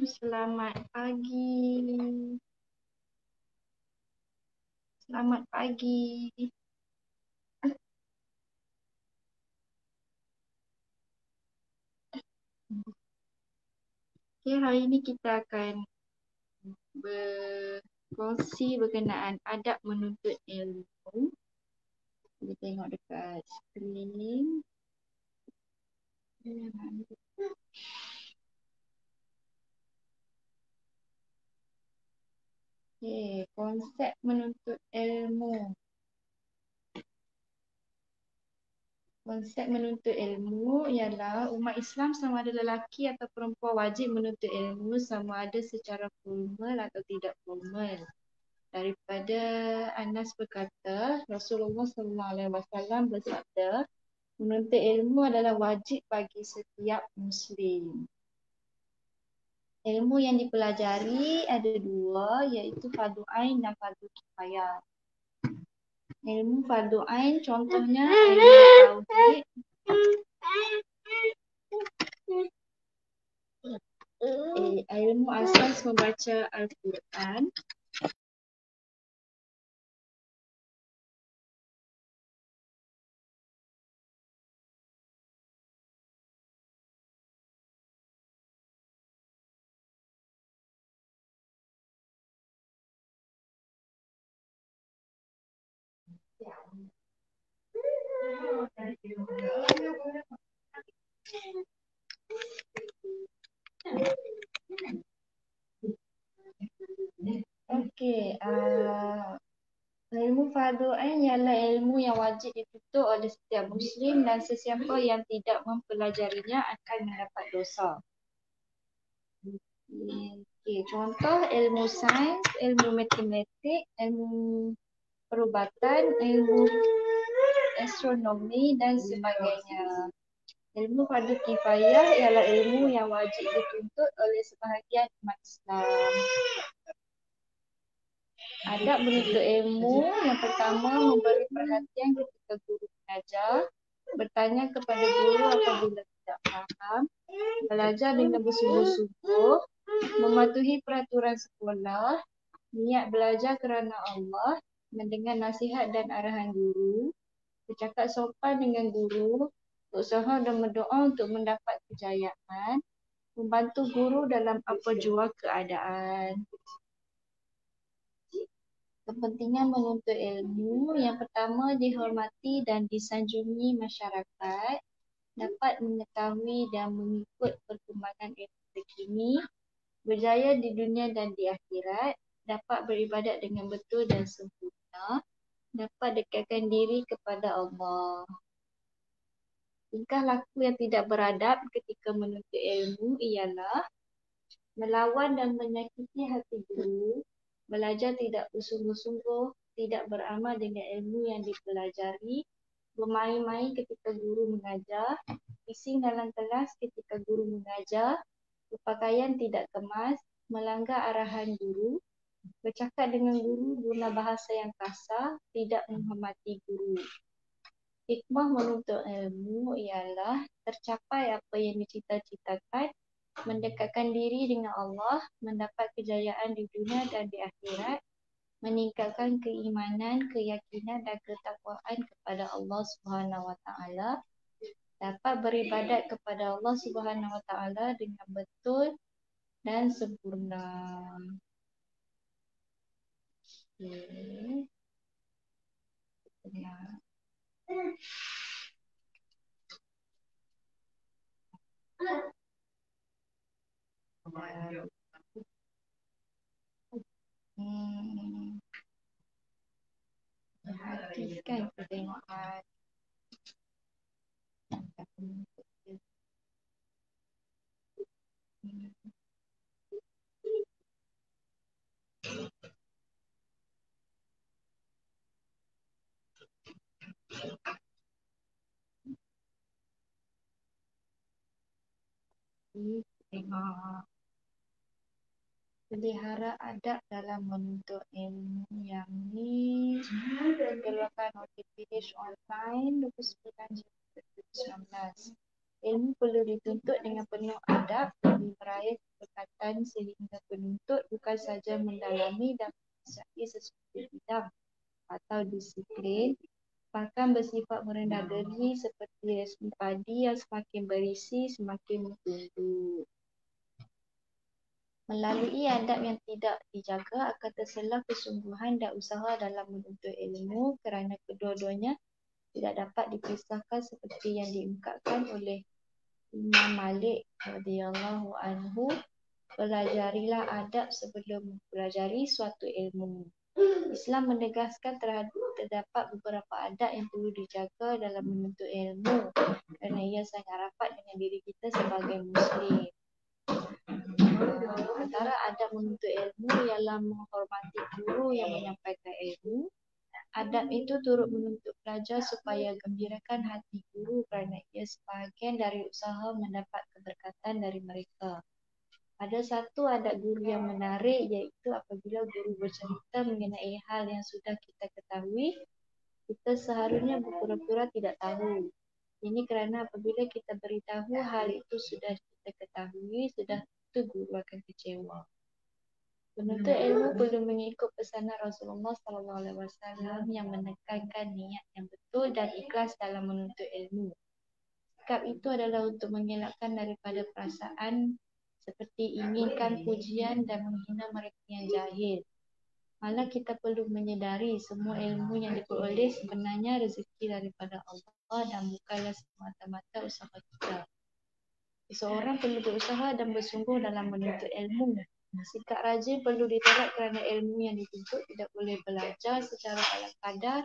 Selamat pagi. Selamat pagi. Okay, hari ini kita akan berkongsi berkenaan adab menuntut ilmu. Kita tengok dekat skrin. Okay, konsep menuntut ilmu. Konsep menuntut ilmu ialah umat Islam sama ada lelaki atau perempuan wajib menuntut ilmu sama ada secara formal atau tidak formal. Daripada Anas berkata, Rasulullah SAW bersabda, menuntut ilmu adalah wajib bagi setiap Muslim. Ilmu yang dipelajari ada dua, iaitu fardu ain dan fardu kifayah. Ilmu fardu ain contohnya ilmu tauhid, ilmu asas membaca Al-Quran, Okey, ilmu fardu ain ialah ilmu yang wajib dituntut oleh setiap Muslim dan sesiapa yang tidak mempelajarinya akan mendapat dosa. Okey, contoh ilmu sains, ilmu matematik, ilmu perubatan, ilmu astronomi dan sebagainya. Ilmu fardu kifayah ialah ilmu yang wajib dituntut oleh sebahagian umat Islam. Adab menuntut ilmu yang pertama, memberi perhatian ketika guru mengajar, bertanya kepada guru apabila tidak faham, belajar dengan bersungguh-sungguh, mematuhi peraturan sekolah, niat belajar kerana Allah, mendengar nasihat dan arahan guru, bercakap sopan dengan guru, berusaha dan berdoa untuk mendapat kejayaan, membantu guru dalam apa jua keadaan. Kepentingan menuntut ilmu yang pertama, dihormati dan disanjungi masyarakat, dapat mengetahui dan mengikut perkembangan ilmu terkini, berjaya di dunia dan di akhirat, dapat beribadat dengan betul dan sempurna, dapat dekatkan diri kepada Allah. Tingkah laku yang tidak beradab ketika menuntut ilmu ialah melawan dan menyakiti hati guru, belajar tidak bersungguh-sungguh, tidak beramal dengan ilmu yang dipelajari, bermain-main ketika guru mengajar, bising dalam kelas ketika guru mengajar, berpakaian tidak kemas, melanggar arahan guru, bercakap dengan guru guna bahasa yang kasar, tidak menghormati guru. Hikmah menuntut ilmu ialah tercapai apa yang dicita-citakan, mendekatkan diri dengan Allah, mendapat kejayaan di dunia dan di akhirat, meningkatkan keimanan, keyakinan dan ketakwaan kepada Allah Subhanahu Wa Taala, dapat beribadat kepada Allah Subhanahu Wa Taala dengan betul dan sempurna. Okay. Ya. Hati kan kita tengok tengok pelihara adab dalam menuntut ilmu yang ni dikeluarkan oleh PH Online 29 Julai 2019. Ilmu perlu dituntut dengan penuh adab demi meraih kepekatan sehingga penuntut bukan saja mendalami dan menguasai sesuatu bidang atau disiplin, bahkan bersifat merendah diri seperti resmi padi yang semakin berisi semakin menunduk. Melalui adab yang tidak dijaga akan terselah kesungguhan dan usaha dalam menuntut ilmu kerana kedua-duanya tidak dapat dipisahkan seperti yang diungkapkan oleh Imam Malik radhiyallahu anhu, pelajarilah adab sebelum mempelajari suatu ilmu. Islam menegaskan terdapat beberapa adab yang perlu dijaga dalam menuntut ilmu kerana ia sangat rapat dengan diri kita sebagai Muslim. Antara adab menuntut ilmu ialah menghormati guru yang menyampaikan ilmu. Adab itu turut menuntut pelajar supaya gembirakan hati guru kerana ia sebahagian dari usaha mendapat keberkatan dari mereka. Ada satu adab guru yang menarik iaitu apabila guru bercerita mengenai hal yang sudah kita ketahui, kita seharusnya berpura-pura tidak tahu. Ini kerana apabila kita beritahu hal itu sudah kita ketahui, sudah tentu guru akan kecewa. Penuntut ilmu perlu mengikut pesanan Rasulullah SAW yang menekankan niat yang betul dan ikhlas dalam menuntut ilmu. Sikap itu adalah untuk mengelakkan daripada perasaan seperti inginkan pujian dan menghina mereka yang jahil. Malah kita perlu menyedari semua ilmu yang diperoleh sebenarnya rezeki daripada Allah dan bukanlah semata-mata usaha kita. Seseorang perlu berusaha dan bersungguh dalam menuntut ilmu. Sikap rajin perlu diterap kerana ilmu yang dituntut tidak boleh belajar secara ala kadar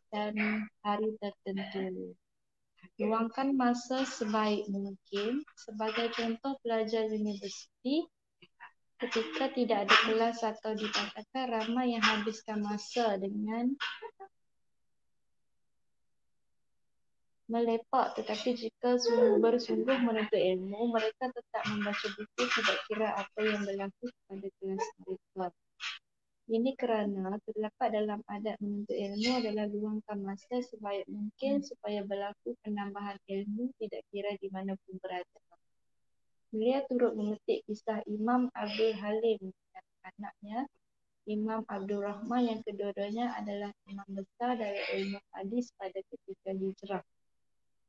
dan hari tertentu. Luangkan masa sebaik mungkin. Sebagai contoh, pelajar universiti ketika tidak ada kelas atau dikatakan ramai yang habiskan masa dengan melepak, tetapi jika bersungguh menuntut ilmu, mereka tetap membaca buku tidak kira apa yang berlaku pada kelas mereka. Ini kerana terdapat dalam adab menuntut ilmu adalah luangkan masa sebaik mungkin supaya berlaku penambahan ilmu tidak kira di mana pun berada. Beliau turut memetik kisah Imam Abdul Halim dan anaknya Imam Abdul Rahman yang kedua-duanya adalah imam besar dari ilmu hadis pada ketika hijrah.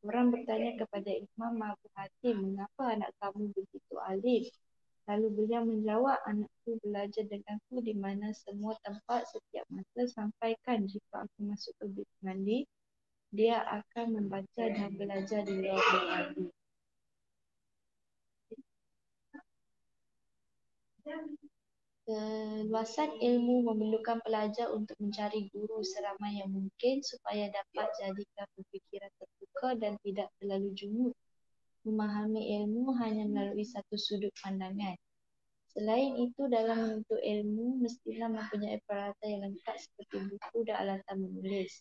Orang bertanya kepada Imam Abu Hatim, mengapa anak kamu begitu alim? Lalu beliau menjawab, anakku belajar denganku di mana semua tempat setiap masa, sampaikan jika aku masuk ke bilik mandi, dia akan membaca dan belajar di luar bilik mandi. Keluasan ilmu memerlukan pelajar untuk mencari guru seramai yang mungkin supaya dapat jadikan berfikiran terbuka dan tidak terlalu jumud. Memahami ilmu hanya melalui satu sudut pandangan. Selain itu, dalam menuntut ilmu, mestilah mempunyai peralatan yang lengkap seperti buku dan alatan menulis.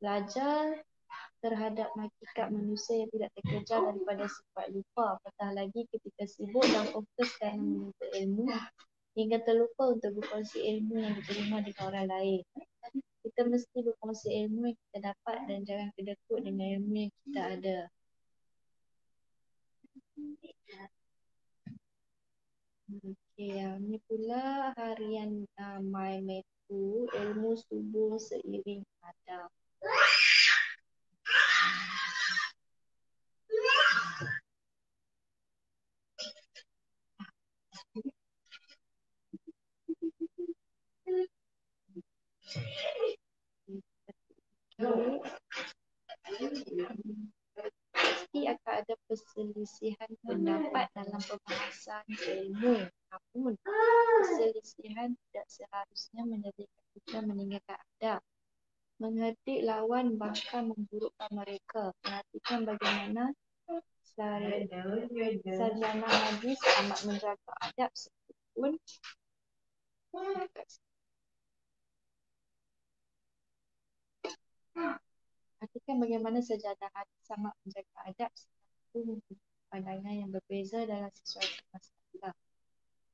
Belajar terhadap hakikat manusia yang tidak terkejar daripada sifat lupa, apatah lagi ketika sibuk dan fokus dalam menuntut ilmu, hingga terlupa untuk berkongsi ilmu yang diterima dengan orang lain. Kita mesti berkongsi ilmu yang kita dapat dan jangan kedekut dengan ilmu yang kita ada. Okey, ni pula harian My Metu, ilmu subuh seiring adab. Pasti akan ada perselisihan pendapat dalam pembahasan ilmu. Namun, perselisihan tidak seharusnya menjadikan kita meninggalkan adab. Menghardik lawan bahkan memburukkan mereka. Perhatikan bagaimana sarjana hadis amat menjaga adab sekalipun Perhatikan bagaimana sarjana hadis sama menjaga adab sekalipun pandangan yang berbeza dalam sesuatu masalah.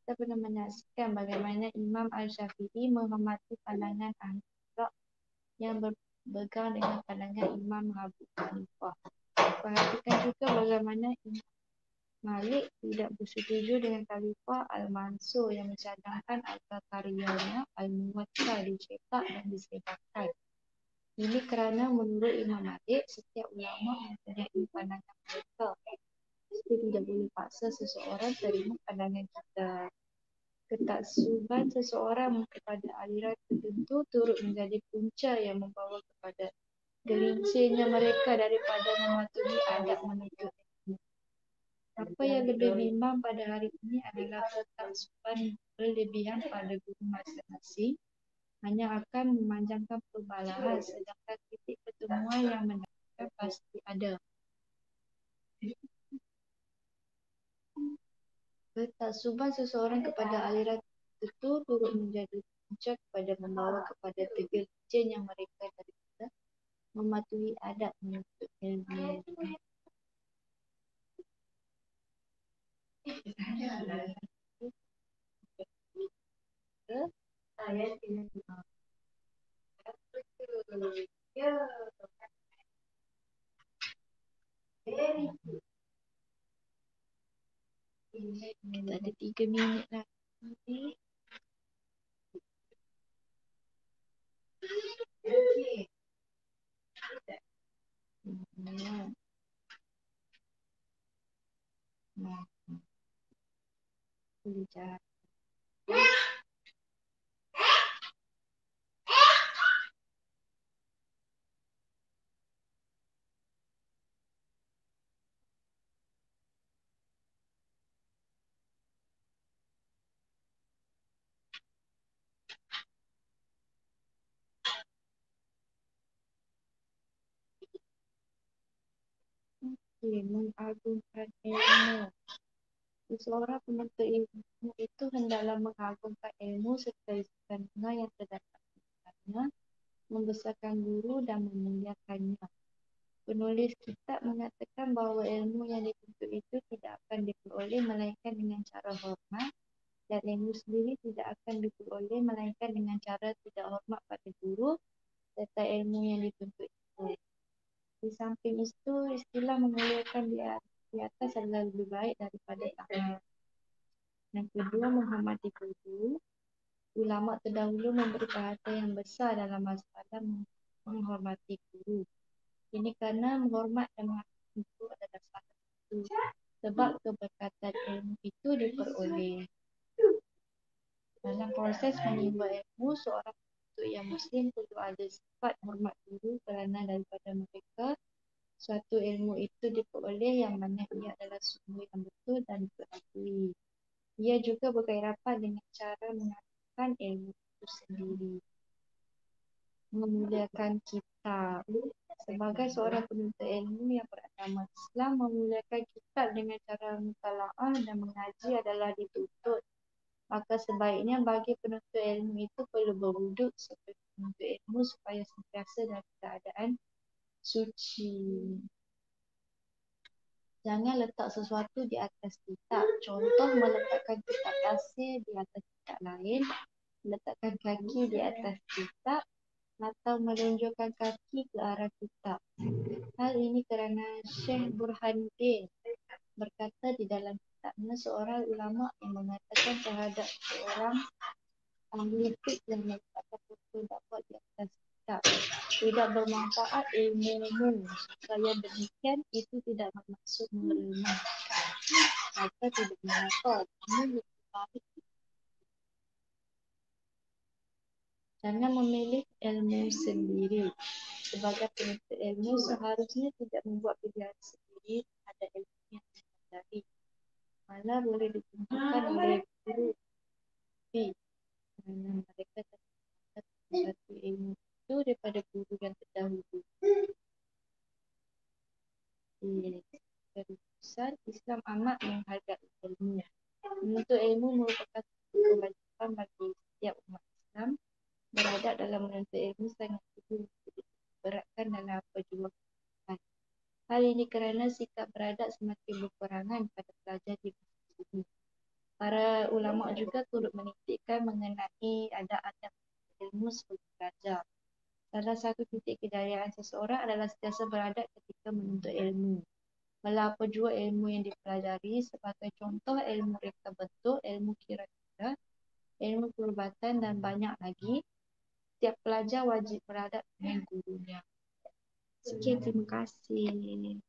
Kita pernah menyaksikan bagaimana Imam Al-Syafi'i menghormati pandangan ahli fiqh yang berpegang dengan pandangan Imam Abu Hanifah. Perhatikan juga bagaimana Imam Malik tidak bersetuju dengan Khalifah Al-Mansur yang mencadangkan agar karyanya Al-Muwatta dicetak dan disebarkan. Ini kerana menurut Imam Malik, setiap ulama mempunyai pandangan mereka. Kita tidak boleh paksa seseorang terima pandangan kita. Ketaksuban seseorang kepada aliran tertentu turut menjadi punca yang membawa kepada gelincirnya mereka daripada mematuhi adab menuntut ilmu. Apa yang lebih bimbang pada hari ini adalah ketaksuban berlebihan pada guru masing-masing hanya akan memanjangkan perbalahan, sedangkan titik pertemuan yang mendatangkan pasti ada. Ketaksuban seseorang kepada aliran tertentu turut menjadi punca kepada membawa kepada tergelincirnya mereka daripada mematuhi adab menuntut ilmu. Kita ada 3 minit lagi. Boleh jalan. Mengagungkan ilmu. Seseorang penuntut ilmu itu hendaklah mengagungkan ilmu serta kandungan yang terdapat dalamnya, membesarkan guru dan memuliakannya. Penulis kitab mengatakan bahawa ilmu yang dituntut itu tidak akan diperoleh melainkan dengan cara hormat, dan ilmu sendiri tidak akan diperoleh melainkan dengan cara tidak hormat pada guru serta ilmu yang dituntut itu. Di samping itu, istilah memuliakan di atas adalah lebih baik daripada ta'at. Yang kedua, menghormati guru. Ulama terdahulu memberi perhatian yang besar dalam masalah menghormati guru. Ini kerana menghormat dan menghargai guru adalah salah satu sebab keberkatan ilmu itu diperoleh. Dalam proses menimba ilmu, seorang penuntut yang Muslim perlu ada sifat hormat guru kerana daripada mereka suatu ilmu itu diperoleh yang mana ia adalah sumber yang betul dan diakui. Ia juga berkait rapat dengan cara mengatakan ilmu itu sendiri. Memuliakan kitab. Sebagai seorang penuntut ilmu yang beragama Islam, memuliakan kitab dengan cara mutalaah dan mengaji adalah dituntut. Maka sebaiknya bagi penuntut ilmu itu perlu berwuduk sebagai penuntut ilmu supaya sentiasa dalam keadaan suci. Jangan letak sesuatu di atas kitab. Contoh, meletakkan kitab tafsir di atas kitab lain, meletakkan kaki di atas kitab, atau menunjukkan kaki ke arah kitab. Hal ini kerana Syekh Burhanuddin berkata di dalam kitabnya seorang ulama yang mengatakan terhadap seorang ahli fiqh yang meletakkan buku dakwah di atas kitab tidak bermanfaat ilmu-ilmu. Supaya demikian itu tidak bermaksud meremehkan atau tidak mengapa. Namun lebih baik jangan memilih ilmu sendiri. Sebagai penuntut ilmu seharusnya tidak membuat pilihan sendiri terhadap ilmu yang dipelajari. Malah boleh ditentukan oleh guru kerana mereka terdapat satu ilmu itu daripada guru yang terdahulu. Kerusakan Islam amat menghargai ilmu. Menuntut ilmu merupakan kewajipan bagi setiap umat Islam. Beradab dalam menuntut ilmu sangat beratkan dalam apa jua kehidupan. Hal ini kerana sikap beradab semakin berkurangan pada pelajar di masa ini. Para ulama juga turut menitikkan mengenai adab-adab ilmu sebagai pelajar. Salah satu titik kejayaan seseorang adalah sentiasa beradab ketika menuntut ilmu. Melapa jua ilmu yang dipelajari, sebagai contoh ilmu reka bentuk, ilmu kira-kira, ilmu perubatan dan banyak lagi. Setiap pelajar wajib beradab dengan gurunya. Sekian, terima kasih.